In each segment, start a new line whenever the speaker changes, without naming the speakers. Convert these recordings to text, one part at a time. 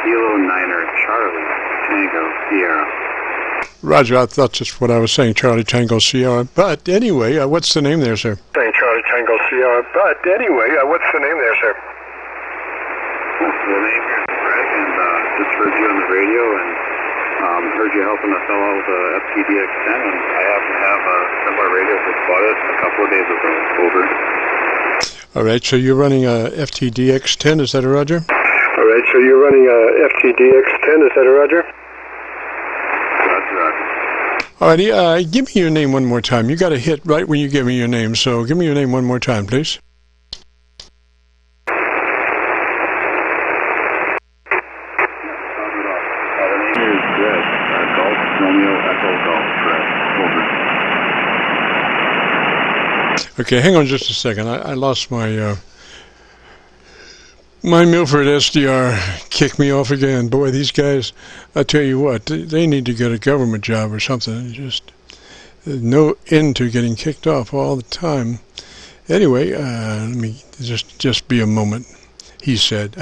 Kilo 9er Charlie Tango Sierra.
Roger, I thought that's what I was saying, Charlie Tango Sierra. But anyway, what's the name there, sir?
Saying Charlie Tango Sierra. But anyway, what's the name there, sir?
The name here is Greg, and just heard you on the radio, and heard you helping a fellow out with a FTDX-10, and I happen to have a similar radio, just bought it a couple of days ago. Over.
All right, so you're running a FTDX-10, is that a Roger?
All right, so you're running a FTDX-10, is that a Roger?
Alrighty, give me your name one more time. You got a hit right when you give me your name, so give me your name one more time, please.
The name is Greg, Golf Romeo Echo Golf, Greg. Over.
Okay, hang on just a second. I lost my my Milford SDR kicked me off again. Boy, these guys, I tell you what, they need to get a government job or something. Just no end to getting kicked off all the time. Anyway, let me just be a moment. He said,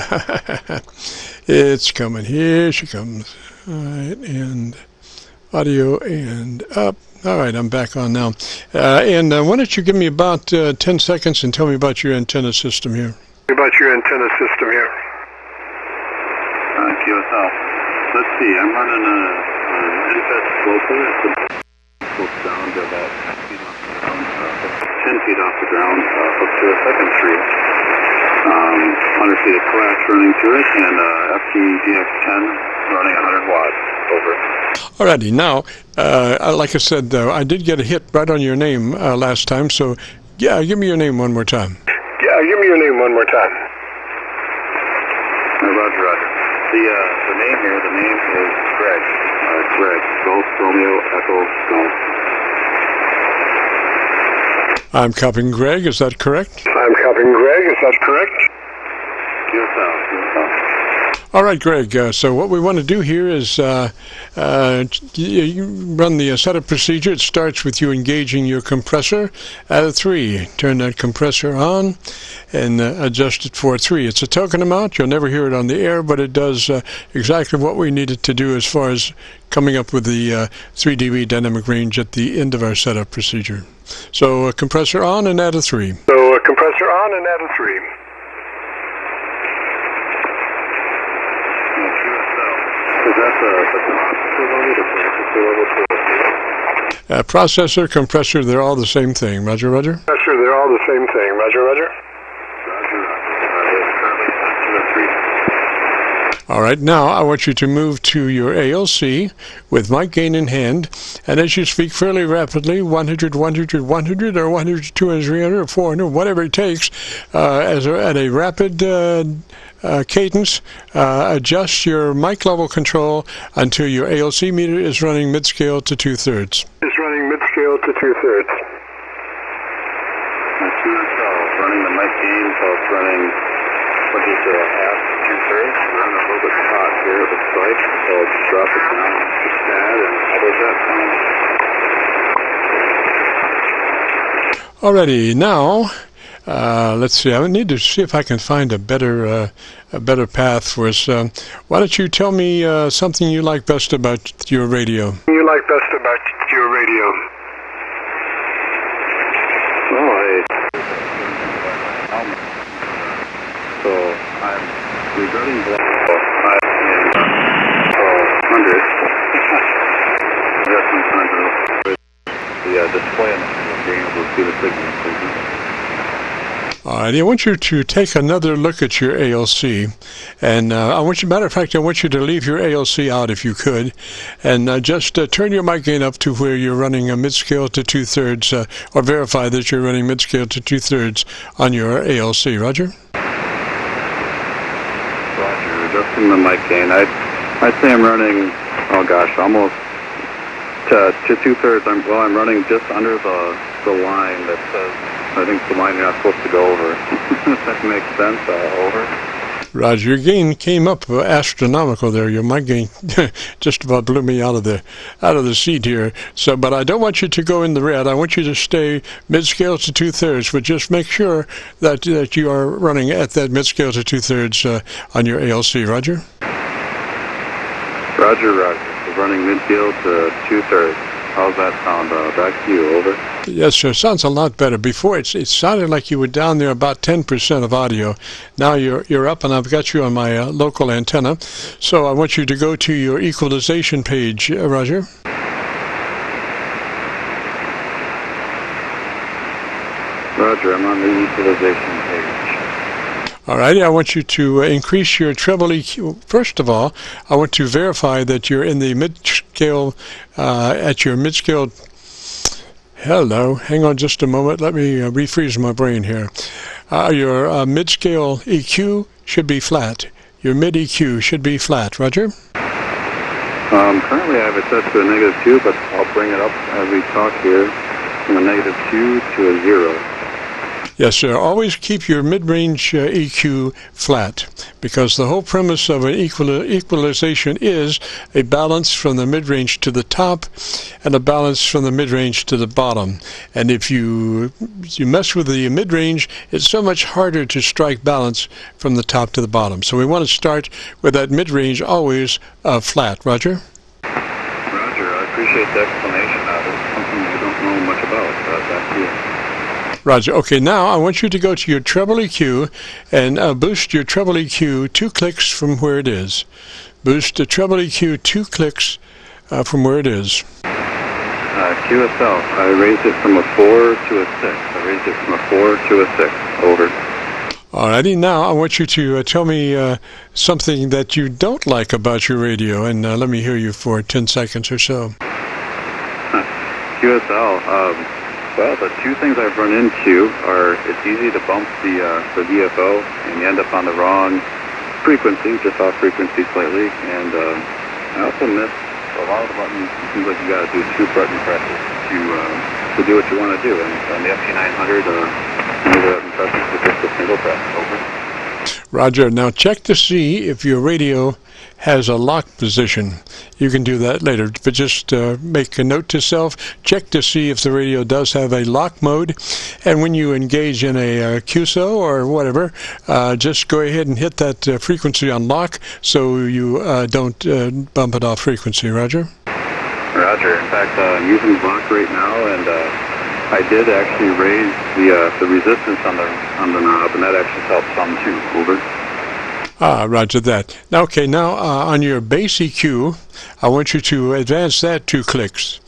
it's coming. Here she comes. All right, and audio and up. All right, I'm back on now. And why don't you give me about 10 seconds and tell me about your antenna system here.
About your antenna system here.
QSL. Let's see, I'm running a NFS sloper. It slopes down to about 10 feet off the ground, 10 feet off the ground, up to a second tree. 100 feet of coax running to it, and FTDX-10 running 100 watts. Over.
Alrighty, now, like I said, I did get a hit right on your name last time, so yeah, give me your name one more time.
Give me your name one more time.
Roger, Roger. The name here, the name is Greg. Greg, Golf Romeo Echo Golf.
I'm copying Greg, is that correct?
I'm copying Greg, is that correct?
QSL.
All right, Greg, so what we want to do here is you run the setup procedure. It starts with you engaging your compressor at 3. Turn that compressor on and adjust it for 3. It's a token amount. You'll never hear it on the air, but it does exactly what we need it to do as far as coming up with the 3 dB dynamic range at the end of our setup procedure. So compressor on and add a 3.
So compressor on and add a 3.
Is that the
Processor, compressor, they're all the same thing. Roger, Roger?
Compressor, they're all the same thing. Roger, Roger?
All right, now I want you to move to your ALC with mic gain in hand, and as you speak fairly rapidly, 100, 100, 100, or 100, 200, 300, or 400, whatever it takes, at a rapid cadence, adjust your mic level control until your ALC meter is running mid-scale to 2/3.
It's running mid-scale to 2/3.
Running the mic gain, so it's running, what is it, half, 2/3? We're running a little bit hot here, it looks like, so I'll just drop it down to that, and how does that sound?
Alrighty, now, let's see, I need to see if I can find a better path for us. Why don't you tell me something you like best about your radio?
You like best about your radio?
Well, so I'm regarding the 100. The display and being able to see the signal.
All right, I want you to take another look at your ALC, and matter of fact, I want you to leave your ALC out if you could, and just turn your mic gain up to where you're running a mid-scale to 2/3, or verify that you're running mid-scale to 2/3 on your ALC. Roger?
Roger, adjusting the mic gain. I'd say I'm running, oh gosh, almost to 2/3. I'm running just under the line that says, I think the line you're not supposed to go over. If that makes sense, over.
Roger, your gain came up astronomical there. Your mic gain just about blew me out of the seat here. So, but I don't want you to go in the red. I want you to stay mid-scale to 2/3, but just make sure that you are running at that mid-scale to 2/3 on your ALC. Roger?
Roger, Roger. We're running midfield to 2/3. How's that sound? Back to you, over.
Yes, sir. Sounds a lot better. Before it sounded like you were down there about 10% of audio. Now you're up, and I've got you on my local antenna. So I want you to go to your equalization page, Roger.
Roger, I'm on the equalization page.
All righty, I want you to increase your treble EQ. First of all, I want to verify that you're in the mid-scale, at your mid-scale. Hello, hang on just a moment. Let me refreeze my brain here. Your mid-scale EQ should be flat. Your mid-EQ should be flat. Roger?
Currently I have it set to a -2, but I'll bring it up as we talk here from a -2 to a 0.
Yes, sir. Always keep your mid-range EQ flat, because the whole premise of an equalization is a balance from the mid-range to the top and a balance from the mid-range to the bottom. And if you mess with the mid-range, it's so much harder to strike balance from the top to the bottom. So we want to start with that mid-range always flat. Roger?
Roger, I appreciate the explanation. It's something I don't know much about. Back to you.
Roger. Okay, now I want you to go to your treble EQ and boost your treble EQ 2 clicks from where it is. Boost the treble EQ 2 clicks from where it is.
QSL, I raised it from a 4 to a 6. I raised it from a 4 to a 6. Over.
Alrighty, now I want you to tell me something that you don't like about your radio, and let me hear you for 10 seconds or so.
QSL, well, the two things I've run into are it's easy to bump the VFO and you end up on the wrong frequency, just off frequency slightly, and I also miss a lot of the buttons. It seems like you got to do 2 button presses to do what you want to do, and on the FT900, some of the presses with just a single press. Over.
Roger. Now check to see if your radio has a lock position. You can do that later, but just make a note to self. Check to see if the radio does have a lock mode, and when you engage in a QSO or whatever, just go ahead and hit that frequency on lock so you don't bump it off frequency. Roger?
Roger. In fact, I'm using lock right now, and I did actually raise the resistance on the knob, and that actually helped some too. Over.
Roger that. Now, okay, now on your bass EQ, I want you to advance that 2 clicks.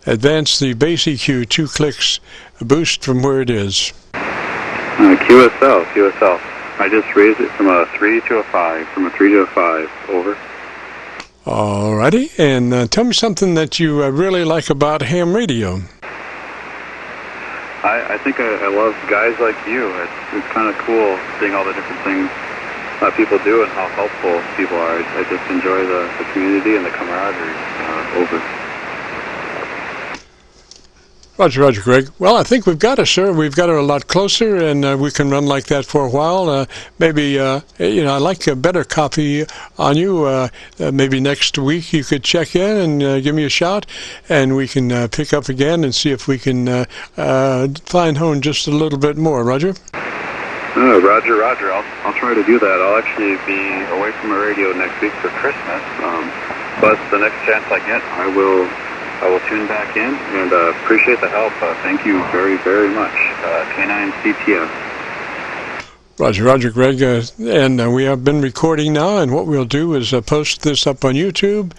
Advance the bass EQ 2 clicks, boost from where it is. QSL. I just raised it from a 3 to a 5, Over. Alrighty, and tell me something that you really like about ham radio.
I think I love guys like you. It's kind of cool seeing all the different things people do and how helpful people are. I just enjoy the community and the camaraderie. Over.
Roger, Greg. Well, I think we've got it, sir. We've got it a lot closer, and we can run like that for a while. Maybe, I'd like a better copy on you. Maybe next week you could check in and give me a shout, and we can pick up again and see if we can fine hone just a little bit more. Roger?
Roger. I'll try to do that. I'll actually be away from my radio next week for Christmas, but the next chance I get, I will tune back in, and appreciate the help. Thank you very, very much. K9CTS.
Roger, Greg, and we have been recording now, and what we'll do is post this up on YouTube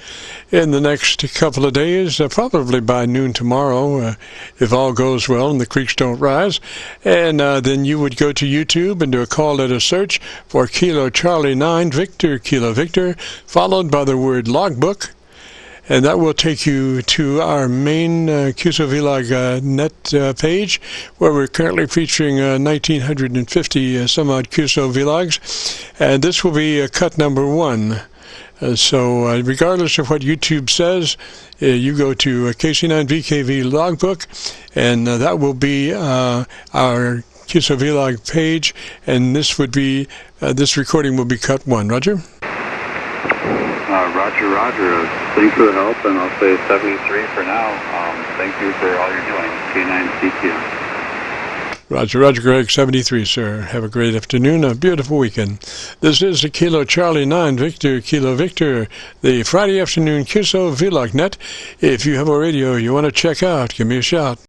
in the next couple of days, probably by noon tomorrow, if all goes well and the creeks don't rise. And then you would go to YouTube and do a call letter search for Kilo Charlie 9 Victor Kilo Victor, followed by the word logbook. And that will take you to our main Qso-Vlog net page, where we're currently featuring 1,950 some odd Qso vlogs, and this will be cut number 1. So regardless of what YouTube says, you go to KC9VKV logbook, and that will be our Qso-Vlog page, and this would be this recording will be cut 1. Roger?
Roger. Thanks for the help, and I'll say 73 for now. Thank you for all you're doing. K9CTS.
Roger, Roger, Greg 73, sir. Have a great afternoon, a beautiful weekend. This is the Kilo Charlie 9 Victor, Kilo Victor, the Friday afternoon Qso-Vlog net. If you have a radio you want to check out, give me a shout.